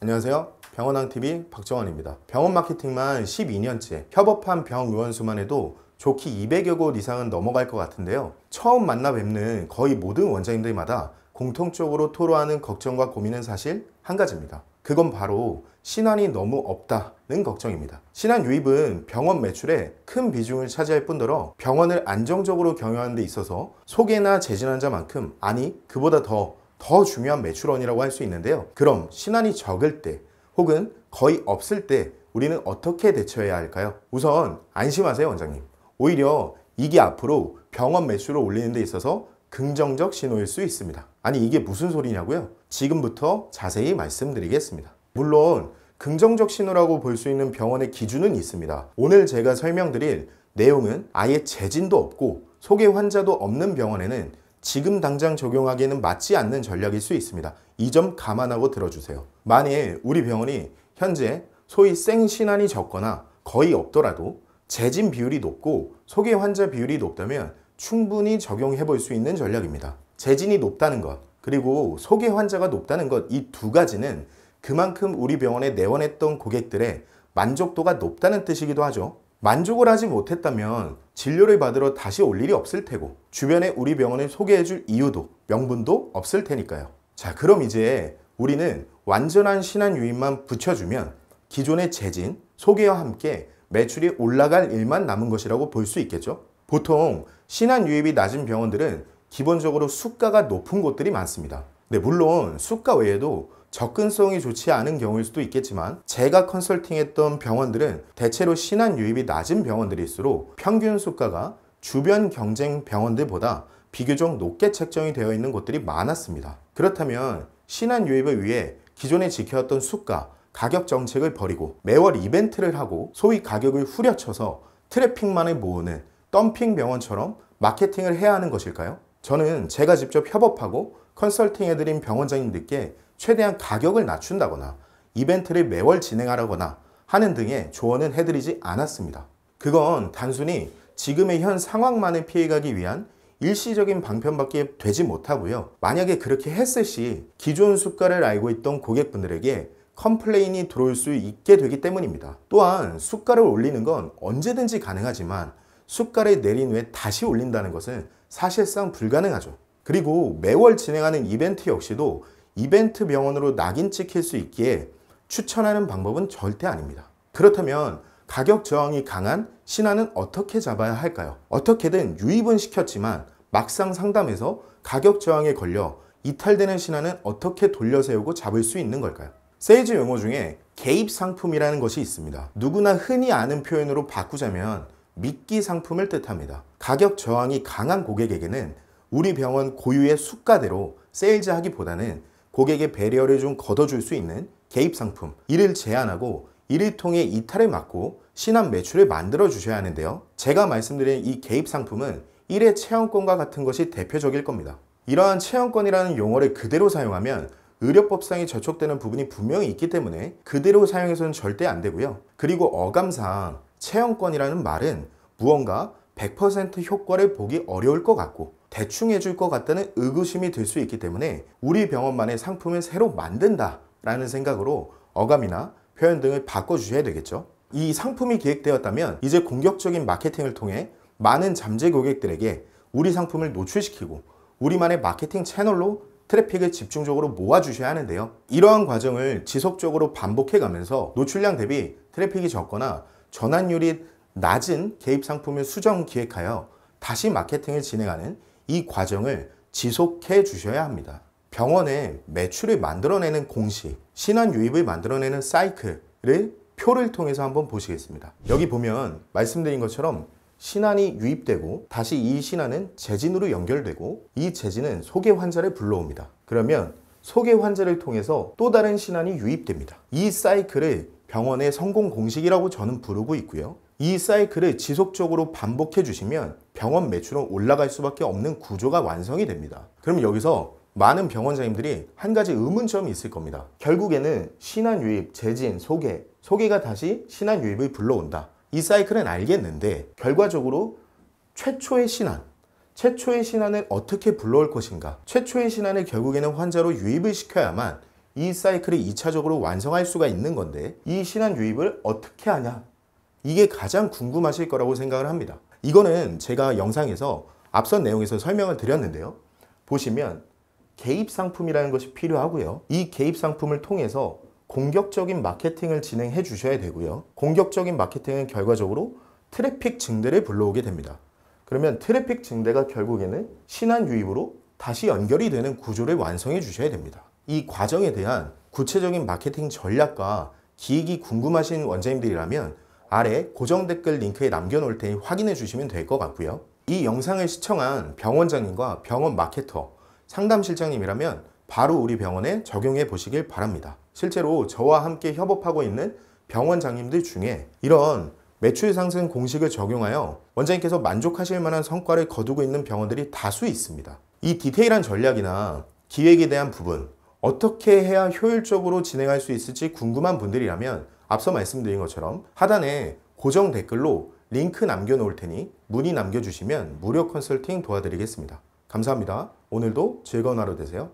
안녕하세요. 병원왕TV 박정환입니다. 병원 마케팅만 12년째, 협업한 병의원 수만 해도 좋기 200여 곳 이상은 넘어갈 것 같은데요. 처음 만나 뵙는 거의 모든 원장님들마다 공통적으로 토로하는 걱정과 고민은 사실 한 가지입니다. 그건 바로 신안이 너무 없다는 걱정입니다. 신안 유입은 병원 매출에 큰 비중을 차지할 뿐더러 병원을 안정적으로 경영하는 데 있어서 소개나 재진 환자만큼, 아니 그보다 더 중요한 매출원이라고 할 수 있는데요. 그럼 신안이 적을 때 혹은 거의 없을 때 우리는 어떻게 대처해야 할까요? 우선 안심하세요, 원장님. 오히려 이게 앞으로 병원 매출을 올리는 데 있어서 긍정적 신호일 수 있습니다. 아니 이게 무슨 소리냐고요? 지금부터 자세히 말씀드리겠습니다. 물론 긍정적 신호라고 볼 수 있는 병원의 기준은 있습니다. 오늘 제가 설명드릴 내용은 아예 재진도 없고 소개 환자도 없는 병원에는 지금 당장 적용하기에는 맞지 않는 전략일 수 있습니다. 이 점 감안하고 들어주세요. 만일 우리 병원이 현재 소위 생신안이 적거나 거의 없더라도 재진 비율이 높고 소개 환자 비율이 높다면 충분히 적용해 볼 수 있는 전략입니다. 재진이 높다는 것, 그리고 소개 환자가 높다는 것, 이 두 가지는 그만큼 우리 병원에 내원했던 고객들의 만족도가 높다는 뜻이기도 하죠. 만족을 하지 못했다면 진료를 받으러 다시 올 일이 없을 테고 주변에 우리 병원을 소개해 줄 이유도 명분도 없을 테니까요. 자, 그럼 이제 우리는 완전한 신안 유입만 붙여주면 기존의 재진, 소개와 함께 매출이 올라갈 일만 남은 것이라고 볼 수 있겠죠. 보통 신안 유입이 낮은 병원들은 기본적으로 수가가 높은 곳들이 많습니다. 네, 물론 수가 외에도 접근성이 좋지 않은 경우일 수도 있겠지만 제가 컨설팅했던 병원들은 대체로 신안 유입이 낮은 병원들일수록 평균 수가가 주변 경쟁 병원들보다 비교적 높게 책정이 되어 있는 곳들이 많았습니다. 그렇다면 신안 유입을 위해 기존에 지켜왔던 수가, 가격 정책을 버리고 매월 이벤트를 하고 소위 가격을 후려쳐서 트래픽만을 모으는 덤핑 병원처럼 마케팅을 해야 하는 것일까요? 저는 제가 직접 협업하고 컨설팅해드린 병원장님들께 최대한 가격을 낮춘다거나 이벤트를 매월 진행하라거나 하는 등의 조언은 해드리지 않았습니다. 그건 단순히 지금의 현 상황만을 피해가기 위한 일시적인 방편밖에 되지 못하고요. 만약에 그렇게 했을 시 기존 수가를 알고 있던 고객분들에게 컴플레인이 들어올 수 있게 되기 때문입니다. 또한 수가를 올리는 건 언제든지 가능하지만 수가를 내린 후에 다시 올린다는 것은 사실상 불가능하죠. 그리고 매월 진행하는 이벤트 역시도 이벤트 병원으로 낙인 찍힐 수 있기에 추천하는 방법은 절대 아닙니다. 그렇다면 가격 저항이 강한 신안은 어떻게 잡아야 할까요? 어떻게든 유입은 시켰지만 막상 상담에서 가격 저항에 걸려 이탈되는 신안은 어떻게 돌려세우고 잡을 수 있는 걸까요? 세일즈 용어 중에 개입 상품이라는 것이 있습니다. 누구나 흔히 아는 표현으로 바꾸자면 미끼 상품을 뜻합니다. 가격 저항이 강한 고객에게는 우리 병원 고유의 수가대로 세일즈 하기보다는 고객의 배려를 좀 걷어줄 수 있는 개입 상품, 이를 제안하고 이를 통해 이탈을 막고 신안 매출을 만들어 주셔야 하는데요. 제가 말씀드린 이 개입 상품은 1회 체험권과 같은 것이 대표적일 겁니다. 이러한 체험권이라는 용어를 그대로 사용하면 의료법상에 저촉되는 부분이 분명히 있기 때문에 그대로 사용해서는 절대 안 되고요. 그리고 어감상 체험권이라는 말은 무언가 100% 효과를 보기 어려울 것 같고 대충 해줄 것 같다는 의구심이 들 수 있기 때문에 우리 병원만의 상품을 새로 만든다 라는 생각으로 어감이나 표현 등을 바꿔주셔야 되겠죠. 이 상품이 기획되었다면 이제 공격적인 마케팅을 통해 많은 잠재 고객들에게 우리 상품을 노출시키고 우리만의 마케팅 채널로 트래픽을 집중적으로 모아주셔야 하는데요. 이러한 과정을 지속적으로 반복해가면서 노출량 대비 트래픽이 적거나 전환율이 낮은 개입 상품을 수정 기획하여 다시 마케팅을 진행하는 이 과정을 지속해 주셔야 합니다. 병원의 매출을 만들어내는 공식, 신안 유입을 만들어내는 사이클을 표를 통해서 한번 보시겠습니다. 여기 보면 말씀드린 것처럼 신안이 유입되고 다시 이 신안은 재진으로 연결되고 이 재진은 소개 환자를 불러옵니다. 그러면 소개 환자를 통해서 또 다른 신안이 유입됩니다. 이 사이클을 병원의 성공 공식이라고 저는 부르고 있고요. 이 사이클을 지속적으로 반복해 주시면 병원 매출은 올라갈 수밖에 없는 구조가 완성이 됩니다. 그럼 여기서 많은 병원장님들이 한 가지 의문점이 있을 겁니다. 결국에는 신안 유입, 재진, 소개가 다시 신안 유입을 불러온다. 이 사이클은 알겠는데 결과적으로 최초의 신안을 어떻게 불러올 것인가? 최초의 신안을 결국에는 환자로 유입을 시켜야만 이 사이클을 2차적으로 완성할 수가 있는 건데 이 신한 유입을 어떻게 하냐? 이게 가장 궁금하실 거라고 생각을 합니다. 이거는 제가 영상에서 앞선 내용에서 설명을 드렸는데요. 보시면 개입 상품이라는 것이 필요하고요. 이 개입 상품을 통해서 공격적인 마케팅을 진행해 주셔야 되고요. 공격적인 마케팅은 결과적으로 트래픽 증대를 불러오게 됩니다. 그러면 트래픽 증대가 결국에는 신한 유입으로 다시 연결이 되는 구조를 완성해 주셔야 됩니다. 이 과정에 대한 구체적인 마케팅 전략과 기획이 궁금하신 원장님들이라면 아래 고정 댓글 링크에 남겨놓을 테니 확인해 주시면 될 것 같고요. 이 영상을 시청한 병원장님과 병원 마케터, 상담실장님이라면 바로 우리 병원에 적용해 보시길 바랍니다. 실제로 저와 함께 협업하고 있는 병원장님들 중에 이런 매출 상승 공식을 적용하여 원장님께서 만족하실 만한 성과를 거두고 있는 병원들이 다수 있습니다. 이 디테일한 전략이나 기획에 대한 부분, 어떻게 해야 효율적으로 진행할 수 있을지 궁금한 분들이라면 앞서 말씀드린 것처럼 하단에 고정 댓글로 링크 남겨놓을 테니 문의 남겨주시면 무료 컨설팅 도와드리겠습니다. 감사합니다. 오늘도 즐거운 하루 되세요.